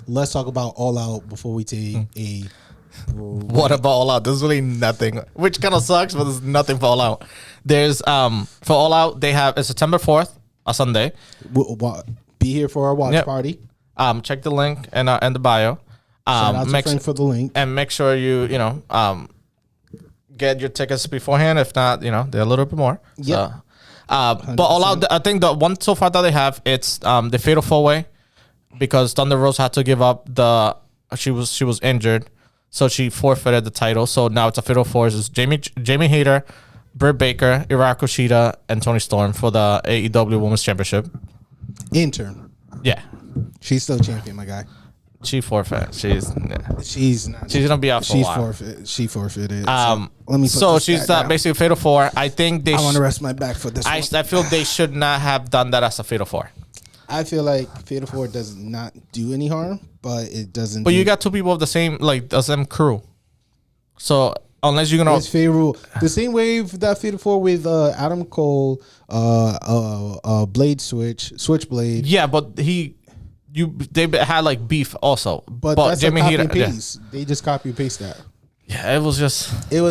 let's talk about All Out before we take a break. What about All Out? There's really nothing, which kind of sucks, but there's nothing for All Out. There's for All Out, they have it's September 4th, a Sunday. Be here for our watch party. Check the link in the bio. Shout out to Frank for the link. And make sure you get your tickets beforehand. If not, they're a little bit more. Yeah. So, but All Out, I think the one so far that they have, it's the Fatal 4-Way, because Thunder Rosa had to give up she was injured, so she forfeited the title. So now it's a Fatal 4. It's Jamie Hayter, Britt Baker, Iraq Kushida, and Toni Storm for the AEW Women's Championship. Intern. Yeah. She's still champion, my guy. She forfeit. She's not. She's gonna be out for a while. She forfeited. So, let me. So she's basically Fatal 4. I think I want to rest my back for this. I feel they should not have done that as a Fatal 4. I feel like Fatal 4 does not do any harm, but it doesn't. But you got two people of the same crew. So unless you're gonna, it's favorable. The same way that Fatal 4 with Adam Cole, Blade Switchblade. Yeah, but they had like beef also. But that's Jamie a copy and paste. Yeah. They just copy and paste that. Yeah, it was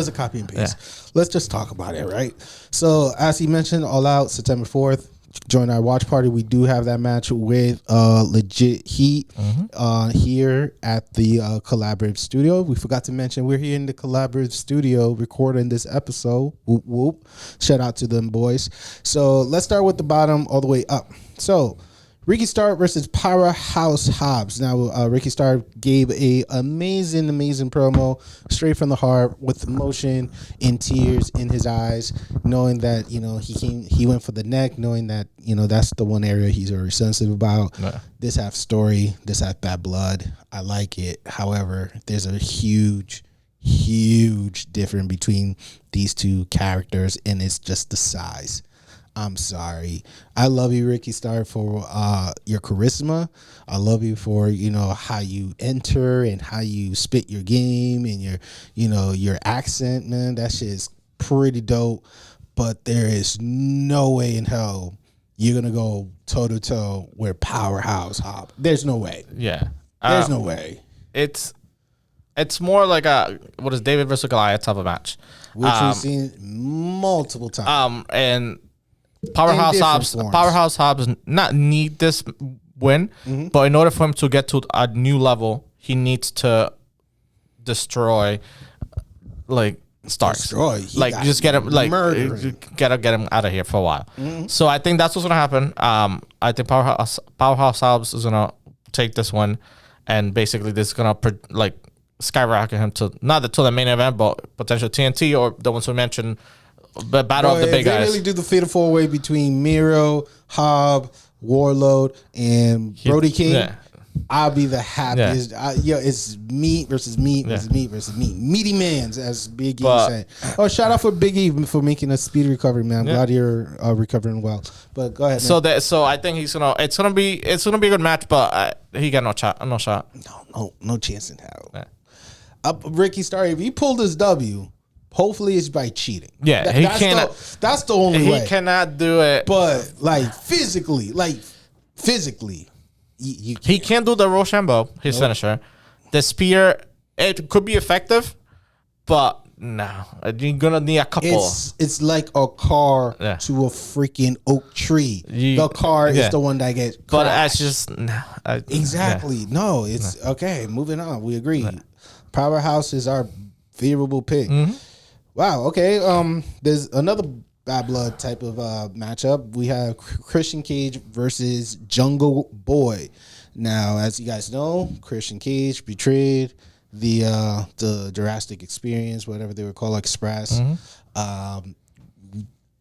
a copy and paste. Yeah. Let's just talk about it, right? So as he mentioned, All Out September 4th. Join our watch party. We do have that match with Legit Heat here at the Collaborative Studio. We forgot to mention we're here in the Collaborative Studio recording this episode. Whoop, whoop. Shout out to them boys. So let's start with the bottom all the way up. So Ricky Starr versus Powerhouse Hobbs. Now, Ricky Starr gave a amazing promo straight from the heart with emotion and tears in his eyes, knowing that, he went for the neck, knowing that, that's the one area he's very sensitive about. Yeah. This half story, this half bad blood. I like it. However, there's a huge difference between these two characters, and it's just the size. I'm sorry. I love you, Ricky Starr, for your charisma. I love you for, how you enter and how you spit your game and your accent, man. That shit is pretty dope. But there is no way in hell you're going to go toe-to-toe with Powerhouse Hop. There's no way. Yeah. There's no way. It's more like what is David versus Goliath type of match. Which we've seen multiple times. And Powerhouse Hobbs not need this win, but in order for him to get to a new level, he needs to destroy Stark. Just get him get him out of here for a while. So I think that's what's gonna happen. I think Powerhouse Hobbs is gonna take this one, and basically this is gonna skyrocket him to not to the main event, but potential TNT or the ones we mentioned. But battle of the big guys. They really do the Fatal 4-Way between Miro, Hobb, Warlord, and Brody King. Yeah. I'll be the happiest. Yeah. It's meat versus meat versus meat versus meat. Meaty mans, as Big E said. Oh, shout out for Big E for making a speedy recovery, man. I'm glad you're recovering well. But go ahead, man. So I think it's gonna be a good match, but he got no shot. No chance in hell. Yeah. Ricky Starr, if he pulled his W, hopefully it's by cheating. Yeah, that's the only way. He cannot do it. But physically, he can't do the Rochambeau, his finisher. The spear, it could be effective, but no, you're gonna need a couple. It's like a car to a freaking oak tree. The car is the one that gets crashed. But that's just exactly. Yeah. No, it's okay. Moving on. We agree. Powerhouse is our favorable pick. Wow. Okay. There's another bad blood type of matchup. We have Christian Cage versus Jungle Boy. Now, as you guys know, Christian Cage betrayed the Jurassic Experience, whatever they would call Express.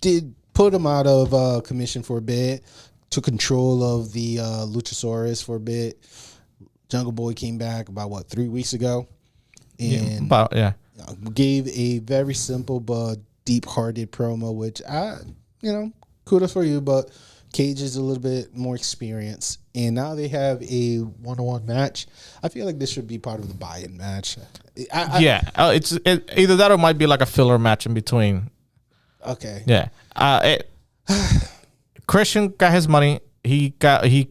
Did put him out of commission for a bit. Took control of the Luchasaurus for a bit. Jungle Boy came back about 3 weeks ago, and gave a very simple but deep-hearted promo, which kudos for you, but Cage is a little bit more experienced, and now they have a one-on-one match. I feel like this should be part of the buy-in match. It's either that or it might be like a filler match in between. Okay. Yeah. Christian got his money. he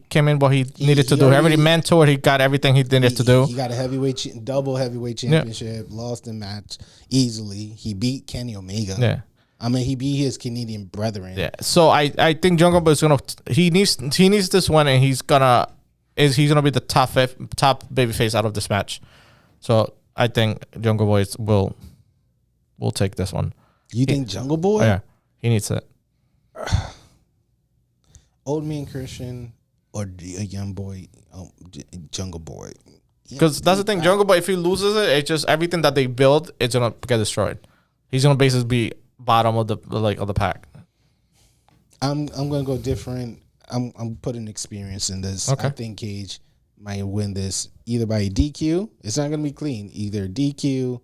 came in what he needed to do. He already mentored. He got everything he needed to do. He got a double heavyweight championship. Lost the match easily. He beat Kenny Omega. Yeah. I mean, he beat his Canadian brethren. Yeah. So I think Jungle Boy is gonna. He needs this win, and he's gonna be the top babyface out of this match. So I think Jungle Boy will take this one. You think Jungle Boy? Yeah, he needs it. Old Man Christian or a young boy, Jungle Boy. Because that's the thing, Jungle Boy. If he loses it, it's just everything that they build, it's gonna get destroyed. He's gonna basically be bottom of the pack. I'm gonna go different. I'm putting experience in this. Okay. I think Cage might win this either by a DQ. It's not gonna be clean. Either DQ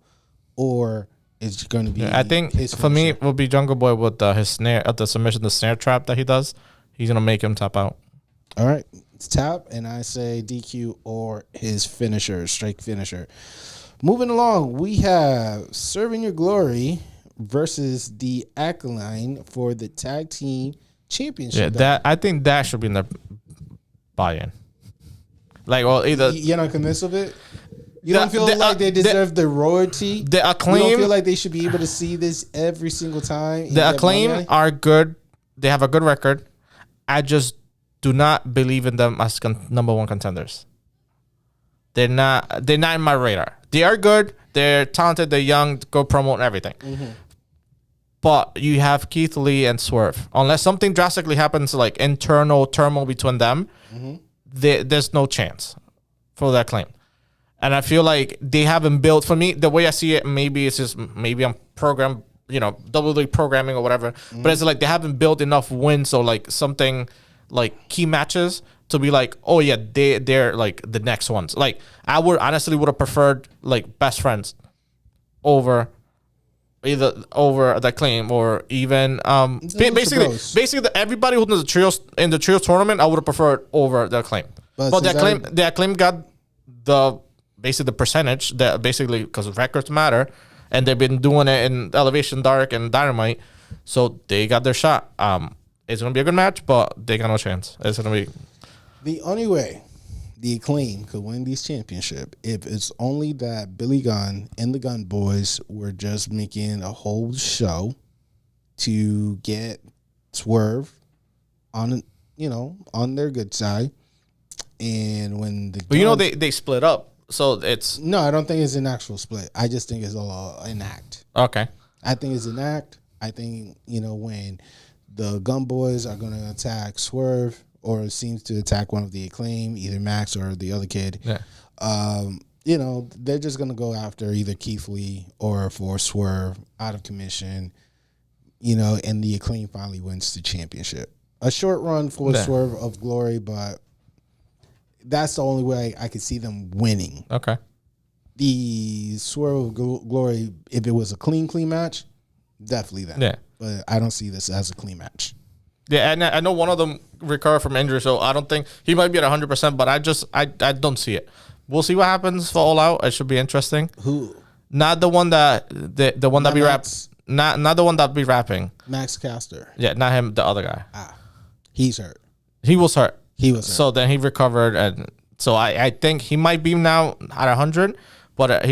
or it's going to be. I think for me it will be Jungle Boy with his snare at the submission, the snare trap that he does. He's gonna make him tap out. All right, it's tap, and I say DQ or his finisher, strike finisher. Moving along, we have Serving Your Glory versus the Alkaline for the tag team championship. Yeah, I think that should be in the buy-in. Like, well, either you're not convinced of it. You don't feel like they deserve the royalty. The Acclaim. You don't feel like they should be able to see this every single time. The Acclaim are good. They have a good record. I just do not believe in them as number one contenders. They're not in my radar. They are good. They're talented. They're young. Go promote everything. Mm-hmm. But you have Keith Lee and Swerve. Unless something drastically happens, like internal turmoil between them, there's no chance for that claim. And I feel like they haven't built, for me, the way I see it, maybe I'm programmed, WWE programming or whatever, but it's like they haven't built enough wins or like something like key matches to be like, oh yeah, they're like the next ones. Like I would have preferred like Best Friends over the claim or even basically everybody who's in the trios tournament I would have preferred over the claim. But the claim got the percentage that basically because records matter. And they've been doing it in Elevation Dark and Dynamite. So they got their shot. It's going to be a good match, but they got no chance. It's going to be... The only way the Acclaim could win this championship if it's only that Billy Gunn and the Gunn Boys were just making a whole show to get Swerve on their good side. And when the... But they split up. So it's... No, I don't think it's an actual split. I just think it's an act. Okay. I think it's an act. I think, when the Gun Boys are going to attack Swerve or it seems to attack one of the Acclaim, either Max or the other kid, they're just going to go after either Keith Lee or for Swerve out of commission, and the Acclaim finally wins the championship. A short run for Swerve of Glory, but... That's the only way I could see them winning. Okay. The Swerve of Glory, if it was a clean match, definitely that. Yeah. But I don't see this as a clean match. Yeah, and I know one of them recovered from injury, so I don't think he might be at 100%, but I don't see it. We'll see what happens for All Out. It should be interesting. Who? Not the one that the one that be rap. Not the one that be rapping. Max Caster. Yeah, not him. The other guy. He's hurt. He was hurt. So then he recovered, and so I think he might be now at 100, but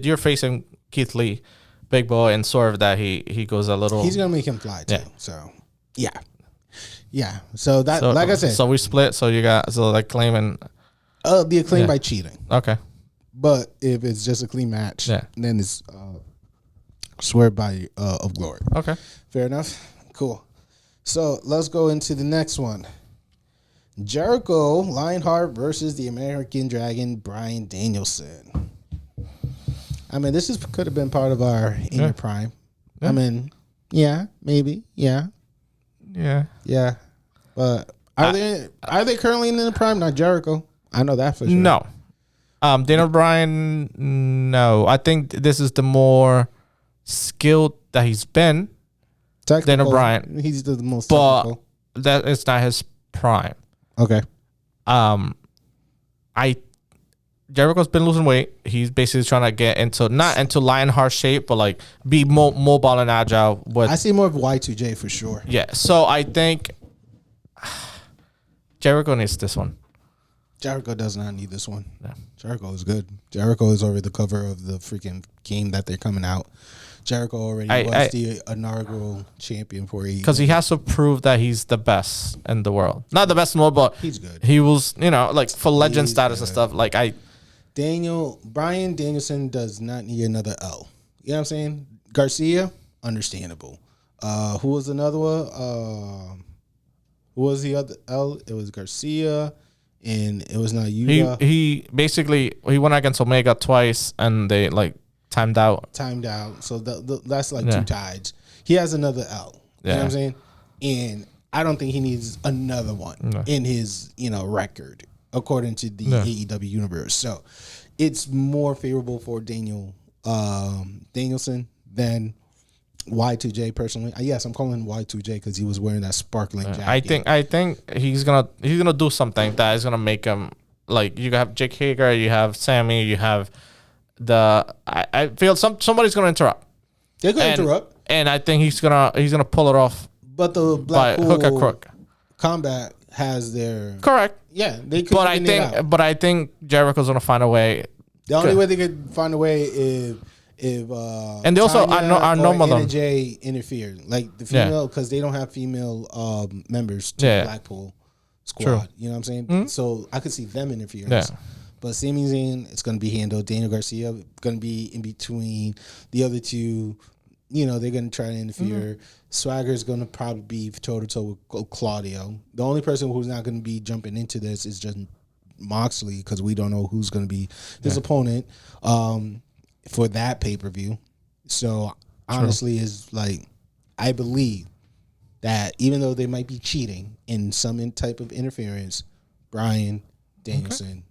you're facing Keith Lee, Big Boy, and Swerve that he goes a little. He's gonna make him fly too. Yeah. So yeah. So like I said. So we split. So you got like claiming. The Acclaim by cheating. Okay. But if it's just a clean match, then it's Swerve by of Glory. Okay. Fair enough. Cool. So let's go into the next one. Jericho Lionheart versus the American Dragon Bryan Danielson. I mean, this could have been part of our in your prime. Yeah. I mean, maybe, yeah. But are they currently in the prime? Not Jericho. I know that for sure. No, Daniel Bryan. No, I think this is the more skilled that he's been. Daniel Bryan. He's the most technical. But that it's not his prime. Okay. Jericho's been losing weight. He's basically trying to get not into Lionheart shape, but like be more mobile and agile. I see more of Y2J for sure. Yeah. So I think Jericho needs this one. Jericho does not need this one. Yeah. Jericho is good. Jericho is already the cover of the freaking game that they're coming out. Jericho already was the inaugural champion for AEW. Because he has to prove that he's the best in the world. Not the best in the world, but he's good. He was, like, for legend status and stuff. Like, Bryan Danielson does not need another L. You know what I'm saying? Garcia, understandable. Who was another one? Who was the other L? It was Garcia, and it was not Yuta. He basically, he went against Omega twice, and they, like, timed out. So that's like two tides. He has another L. You know what I'm saying? And I don't think he needs another one in his, record, according to the AEW universe. So it's more favorable for Danielson than Y2J personally. Yes, I'm calling him Y2J because he was wearing that sparkling jacket. I think he's gonna do something that is gonna make him, like, you have Jake Hager, you have Sammy, you have I feel somebody's gonna interrupt. They're gonna interrupt, and I think he's gonna pull it off. But the Blackpool hook or crook combat has their correct. Yeah, they could. But I think Jericho's gonna find a way. The only way they could find a way is if and they also are normal Anna Jay interfered, like the female, because they don't have female members to the Blackpool squad. True. You know what I'm saying? Mm-hmm. So I could see them interfering. Yeah. But Sami Zayn, it's going to be handled. Daniel Garcia going to be in between the other two. They're going to try to interfere. Mm-hmm. Swagger is going to probably be toe-to-toe with Claudio. The only person who's not going to be jumping into this is just Moxley, because we don't know who's going to be his opponent for that pay-per-view. So, honestly, is like, I believe that even though they might be cheating in some type of interference, Bryan Danielson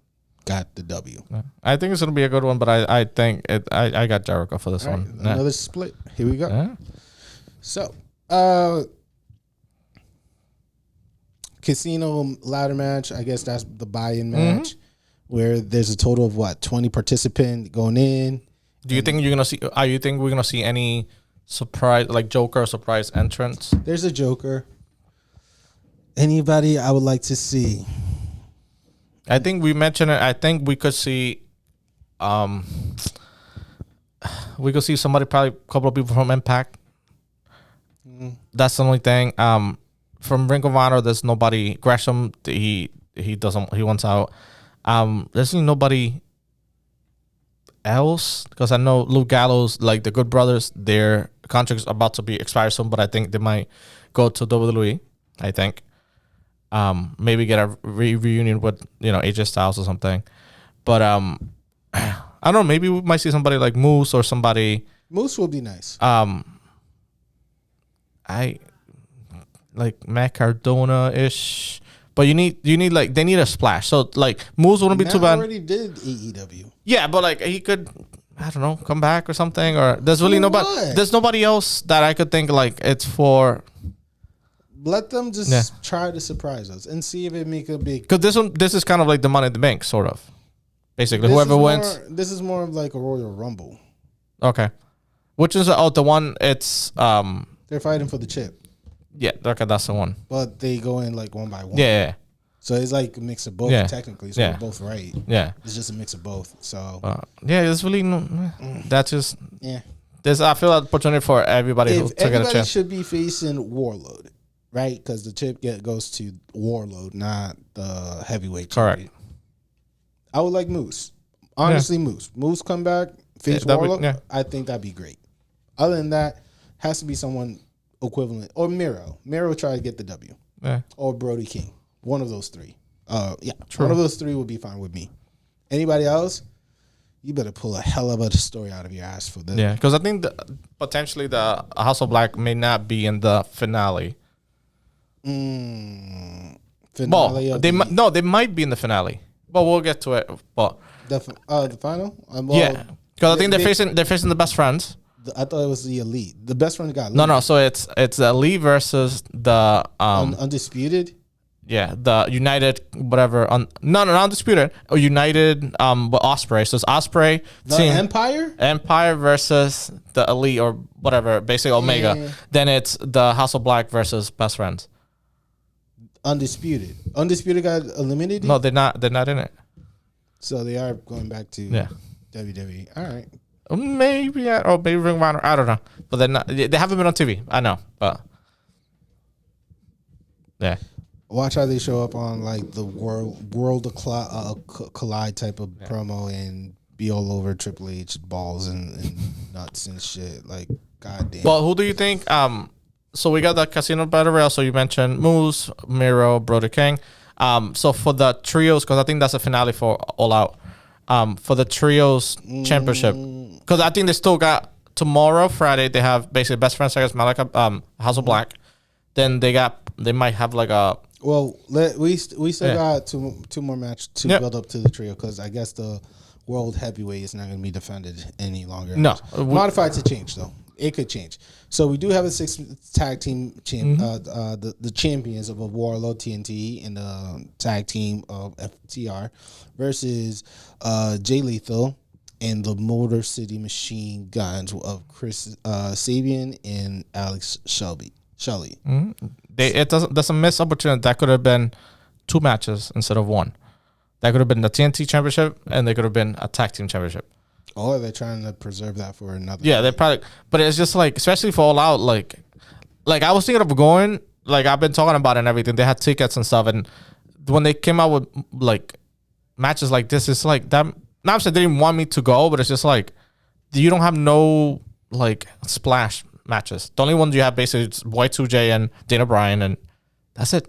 got the W. I think it's going to be a good one, but I think I got Jericho for this one. Another split. Here we go. Yeah. So, casino ladder match. I guess that's the buy-in match where there's a total of 20 participants going in. Do you think you're gonna see? You think we're gonna see any surprise, like Joker surprise entrance? There's a Joker. Anybody I would like to see? I think we mentioned it. I think we could see, somebody, probably a couple of people from Impact. Mm-hmm. That's the only thing. From Ring of Honor, there's nobody. Gresham, he wants out. There's nobody else, because I know Luke Gallows, like the Good Brothers, their contract's about to be expired soon, but I think they might go to WWE. I think. Maybe get a reunion with AJ Styles or something, but I don't know. Maybe we might see somebody like Moose or somebody. Moose will be nice. I like Matt Cardona ish, but you need like they need a splash. So like Moose wouldn't be too bad. Already did AEW. Yeah, but like he could, I don't know, come back or something. Or there's really nobody. There's nobody else that I could think like it's for. Let them just try to surprise us and see if it make a big. Because this is kind of like the Money in the Bank, sort of. Basically, whoever wins. This is more of like a Royal Rumble. Okay, which is the one? It's they're fighting for the chip. Yeah, okay, that's the one. But they go in like one by one. Yeah. So it's like a mix of both technically. So we're both right. Yeah, it's just a mix of both. So there's really no. That's just There's I feel an opportunity for everybody to get a chance. Everybody should be facing Warlord. Right, because the chip goes to Warlord, not the heavyweight. Correct. Champion. I would like Moose. Honestly, Moose come back, face Warlord. I think that'd be great. Other than that, has to be someone equivalent. Or Miro. Miro try to get the W. Yeah. Or Brody King. One of those three. True. One of those three would be fine with me. Anybody else? You better pull a hell of a story out of your ass for this. Yeah, because I think potentially the House of Black may not be in the finale. Finale. Well, they might be in the finale, but we'll get to it. But the final, yeah, because I think they're facing the Best Friends. I thought it was the Elite. The Best Friend got no. So it's the Elite versus the Undisputed. Yeah, the United, whatever. Not Undisputed. Or United, but Osprey. So it's Osprey. The team, Empire versus the Elite or whatever, basically Omega. Then it's the House of Black versus Best Friends. Undisputed. Undisputed got eliminated? No, they're not. They're not in it. So they are going back to WWE. All right. Maybe, or maybe Ring of Honor. I don't know. But they're not. They haven't been on TV. I know. But yeah. Watch how they show up on like the World Collide type of promo and be all over Triple H balls and nuts and shit. Like, goddamn. Well, who do you think? So we got the Casino Battle Royale. So you mentioned Moose, Miro, Brother King. So for the trios, because I think that's a finale for All Out. For the trios championship, because I think they still got tomorrow, Friday. They have basically Best Friends against Malika, House of Black. Then they might have like a. Well, we still got two more matches to build up to the trio, because I guess the World Heavyweight is not going to be defended any longer. No, modified to change though. It could change. So we do have a 6 tag team the champions of a Warlord TNT and the tag team of FTR versus Jay Lethal and the Motor City Machine Guns of Chris Sabian and Alex Shelley. That's a missed opportunity. That could have been 2 matches instead of 1. That could have been the TNT championship, and they could have been a tag team championship. Or they're trying to preserve that for another. Yeah, they probably. But it's just like, especially for All Out, like I was thinking of going. Like, I've been talking about it and everything. They had tickets and stuff, and when they came out with like matches like this, it's like that. Not that they didn't want me to go, but it's just like you don't have no like splash matches. The only ones you have basically is Y2J and Dana Bryan, and that's it.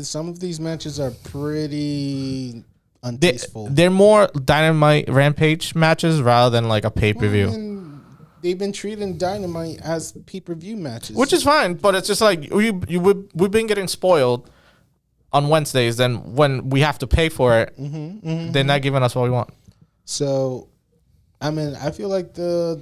Some of these matches are pretty untasteful. They're more Dynamite Rampage matches rather than like a pay-per-view. Well, they've been treating Dynamite as pay-per-view matches, which is fine, but it's just like we've been getting spoiled on Wednesdays. Then when we have to pay for it, they're not giving us what we want. So, I mean, I feel like the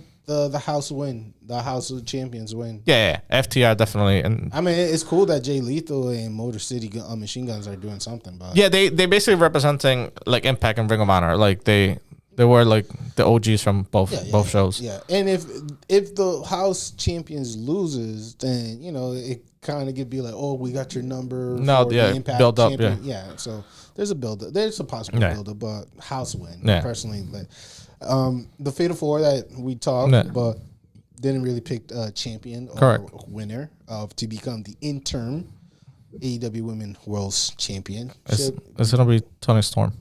house win, the House of Champions win. Yeah, FTR definitely. And I mean, it's cool that Jay Lethal and Motor City Machine Guns are doing something, but yeah, they basically representing like Impact and Ring of Honor. Like they were like the OGs from both shows. Yeah, and if the House Champions loses, then it kind of could be like, oh, we got your number. No, for yeah, the Impact build up. champion. Yeah. So there's a build up. There's a possible build up, but House win personally. Like, the Fatal 4 that we talked, but didn't really pick a champion or winner to become the interim AEW Women World Champion. It's gonna be Tony Storm.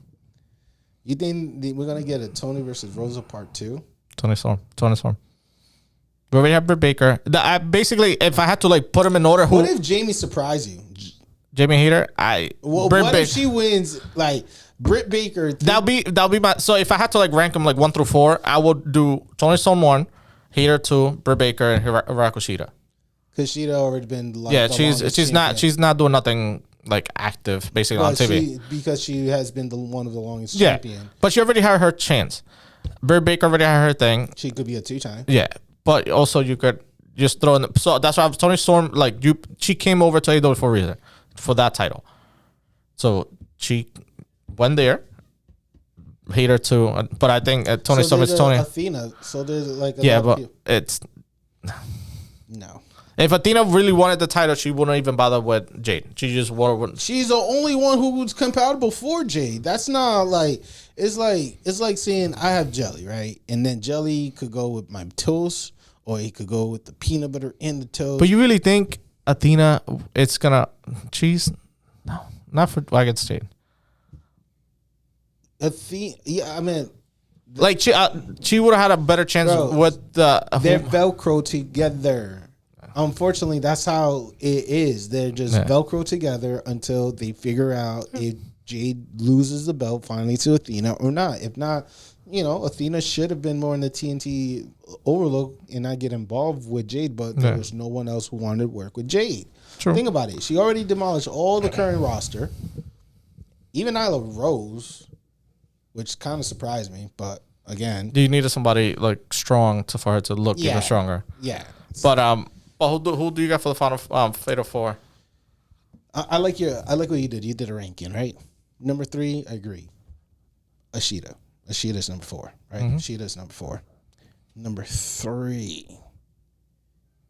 You think we're gonna get a Tony versus Rosa Part 2? Tony Storm. We already have Britt Baker. Basically, if I had to like put them in order, what if Jamie surprised you? Jamie Hayter. What if she wins like Britt Baker? That'll be my. So if I had to like rank them like 1 through 4, I would do Tony Storm 1, Hayter 2, Britt Baker, and Hirako Shida. Because Shida already been like she's not doing nothing like active basically on TV because she has been one of the longest champion. But she already had her chance. Britt Baker already had her thing. She could be a 2-time. Yeah, but also you could just throw in. So that's why Tony Storm she came over to AEW for a reason, for that title. So she went there. Hater too, but I think Tony Storm is Tony. Athena. So there's like it's no. If Athena really wanted the title, she wouldn't even bother with Jade. She just wanted. She's the only one who was compatible for Jade. That's not like it's like saying I have jelly, right? And then jelly could go with my toast, or he could go with the peanut butter in the toast. But you really think Athena? It's gonna cheese? No, not for Wagon State. Athena, yeah, I mean, like she would have had a better chance with the. They're Velcro together. Unfortunately, that's how it is. They're just Velcro together until they figure out if Jade loses the belt finally to Athena or not. If not, Athena should have been more in the TNT overlook and not get involved with Jade, but there was no one else who wanted to work with Jade. True. Think about it. She already demolished all the current roster. Even Nyla Rose, which kind of surprised me, but again. You needed somebody like strong for her to look even stronger. Yeah. But who do you got for the final Fatal 4? I like what you did. You did a ranking, right? Number 3, I agree. Ashida. Ashida's number 4, right? Ashida's number 4. Number 3.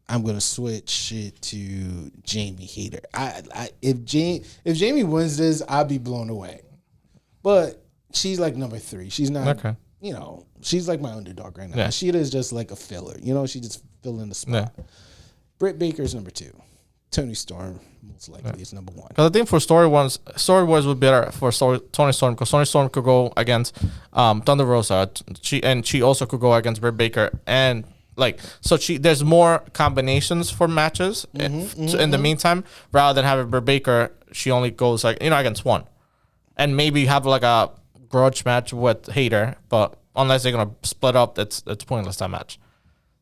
I'm gonna switch it to Jamie Hayter. If Jamie wins this, I'll be blown away. But she's like number 3. She's not. Okay. She's like my underdog right now. Yeah. Sheeta is just like a filler. She just filling the spot. Yeah. Britt Baker's number 2. Tony Storm most likely is number 1. Because I think for story wise would be better for Tony Storm, because Tony Storm could go against Thunder Rosa. She also could go against Britt Baker, and there's more combinations for matches in the meantime, rather than having Britt Baker. She only goes against one, and maybe have like a grudge match with Hayter, but unless they're gonna split up, it's pointless, that match.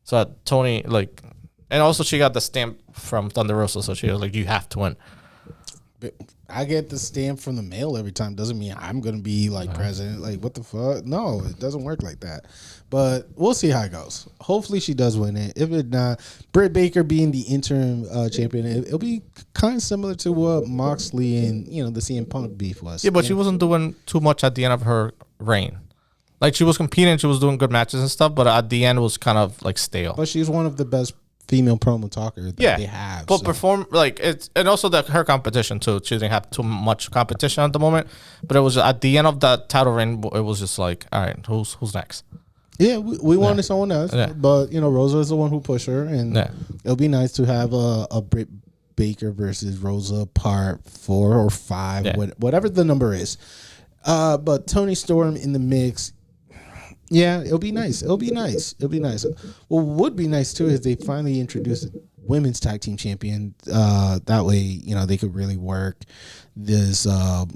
So Tony and also she got the stamp from Thunder Rosa, so she was like, you have to win. But I get the stamp from the mail every time. Doesn't mean I'm gonna be president. What the fuck? No, it doesn't work like that. But we'll see how it goes. Hopefully she does win it. If it not, Britt Baker being the interim champion, it'll be kind of similar to what Moxley and the CM Punk beef was. Yeah, but she wasn't doing too much at the end of her reign. She was competing, she was doing good matches and stuff, but at the end it was kind of stale. But she's one of the best female promo talkers that they have. But perform it's, and also her competition too. She didn't have too much competition at the moment. But it was at the end of that title reign, it was just all right, who's next? Yeah, we wanted someone else, but Rosa is the one who pushed her, and it'll be nice to have a Britt Baker versus Rosa part 4 or 5, whatever the number is. But Tony Storm in the mix. Yeah, it'll be nice. It'll be nice. What would be nice too is they finally introduced a women's tag team champion. That way, they could really work this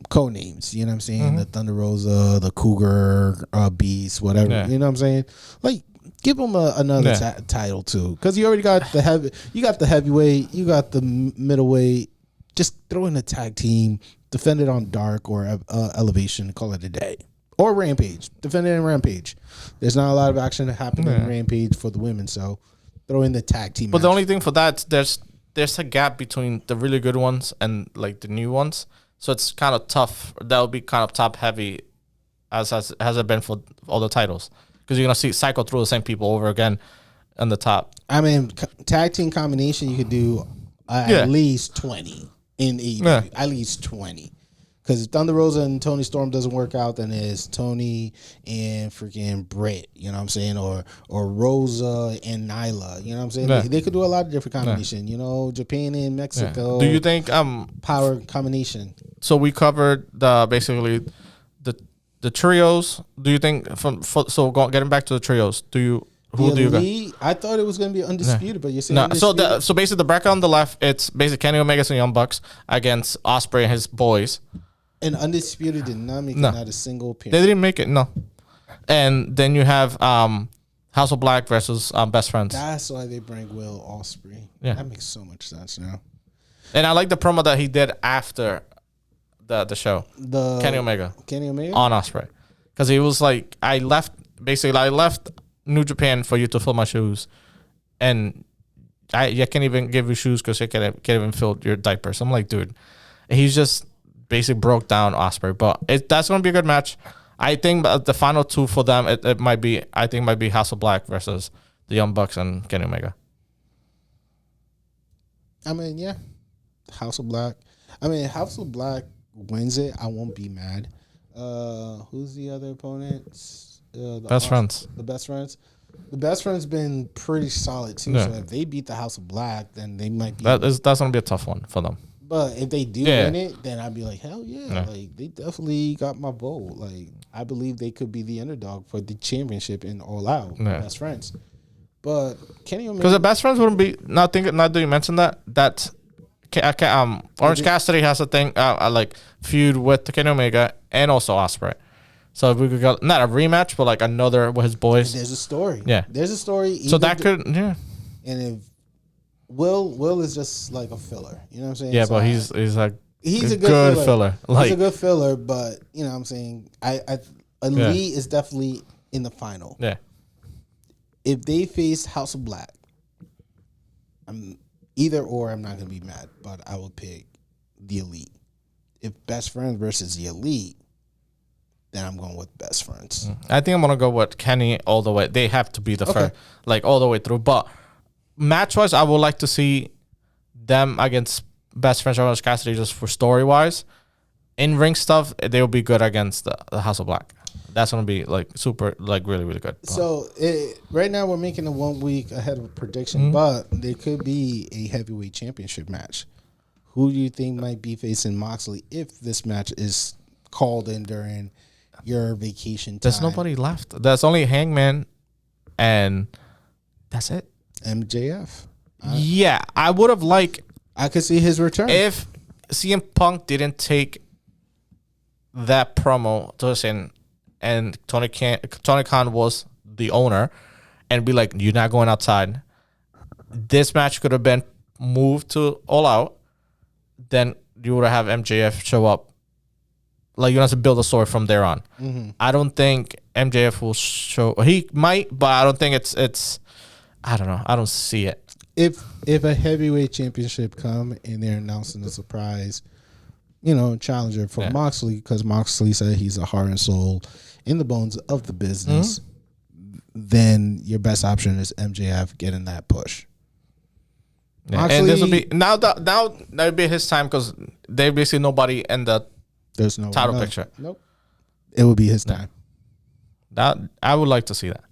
code names. You know what I'm saying? The Thunder Rosa, the Cougar, Beast, whatever. Yeah. You know what I'm saying? Give them another title too, because you already got the heavy. You got the heavyweight. You got the middleweight. Just throw in a tag team, defend it on Dark or Elevation, call it a day. Or Rampage. Defend it in Rampage. There's not a lot of action happening in Rampage for the women, so throw in the tag team match. The only thing for that, there's a gap between the really good ones and the new ones. So it's kind of tough. That would be kind of top heavy as it been for all the titles. Because you're going to cycle through the same people over again on the top. I mean, tag team combination, you could do at least 20 in AEW. Yeah. At least 20. Because if Thunder Rosa and Tony Storm doesn't work out, then it's Tony and freaking Britt, you know what I'm saying? Or Rosa and Nyla, you know what I'm saying? Yeah. They could do a lot of different combinations, Japan and Mexico. Do you think power combination? So we covered basically the trios. Do you think getting back to the trios, do you got? I thought it was going to be undisputed, but you're saying undisputed? So basically the bracket on the left, it's basically Kenny Omega and Young Bucks against Ospreay and his boys. And Undisputed did not make it, not a single appearance. They didn't make it, no. And then you have House of Black versus Best Friends. That's why they bring Will Ospreay. Yeah. That makes so much sense now. And I like the promo that he did after the show. Kenny Omega on Ospreay. Because he was like, I left New Japan for you to fill my shoes. And I can't even give you shoes because I can't even fill your diapers. I'm like, dude. He's just basically broke down Ospreay, but that's going to be a good match. I think the final two for them, it might be House of Black versus the Young Bucks and Kenny Omega. I mean, yeah, House of Black. I mean, House of Black wins it, I won't be mad. Who's the other opponents? Best Friends. The Best Friends. The Best Friends been pretty solid too. Yeah. So if they beat the House of Black, then they might be. That's going to be a tough one for them. But if they do win it, then I'd be like, hell yeah. They definitely got my vote. I believe they could be the underdog for the championship in All Out. Best Friends. But Kenny Omega, because the Best Friends wouldn't be not that you mentioned that Orange Cassidy has a thing feud with Kenny Omega and also Ospreay. So if we could go not a rematch, but another with his boys. There's a story. Yeah. There's a story. So that could And if Will is just like a filler. You know what I'm saying? Yeah, so but he's a good filler. He's a good filler, but you know what I'm saying? Elite is definitely in the final. Yeah. If they face House of Black, I'm not gonna be mad, but I will pick the Elite. If Best Friends versus the Elite, then I'm going with Best Friends. I think I'm gonna go with Kenny all the way. They have to be the first, all the way through, but match-wise, I would like to see them against Best Friends Orange Cassidy just for story-wise. In ring stuff, they will be good against the House of Black. That's gonna be like super, like really, really good. So right now we're making a 1 week ahead of a prediction, but there could be a heavyweight championship match. Who do you think might be facing Moxley if this match is called in during your vacation time? There's nobody left. There's only Hangman, and that's it. MJF. Yeah, I would have liked. I could see his return if CM Punk didn't take that promo to us and Tony Khan was the owner and be like, you're not going outside. This match could have been moved to All Out. Then you would have MJF show up. Like, you have to build a story from there on. Mm-hmm. I don't think MJF will show. He might, but I don't think it's. I don't know. I don't see it. If a heavyweight championship come and they're announcing a surprise, challenger for Moxley, because Moxley said he's a heart and soul in the bones of the business, then your best option is MJF getting that push. Yeah. Moxley, and this will be now that'll be his time because they basically nobody in the there's no title picture. Nope. It will be his time. That I would like to see that.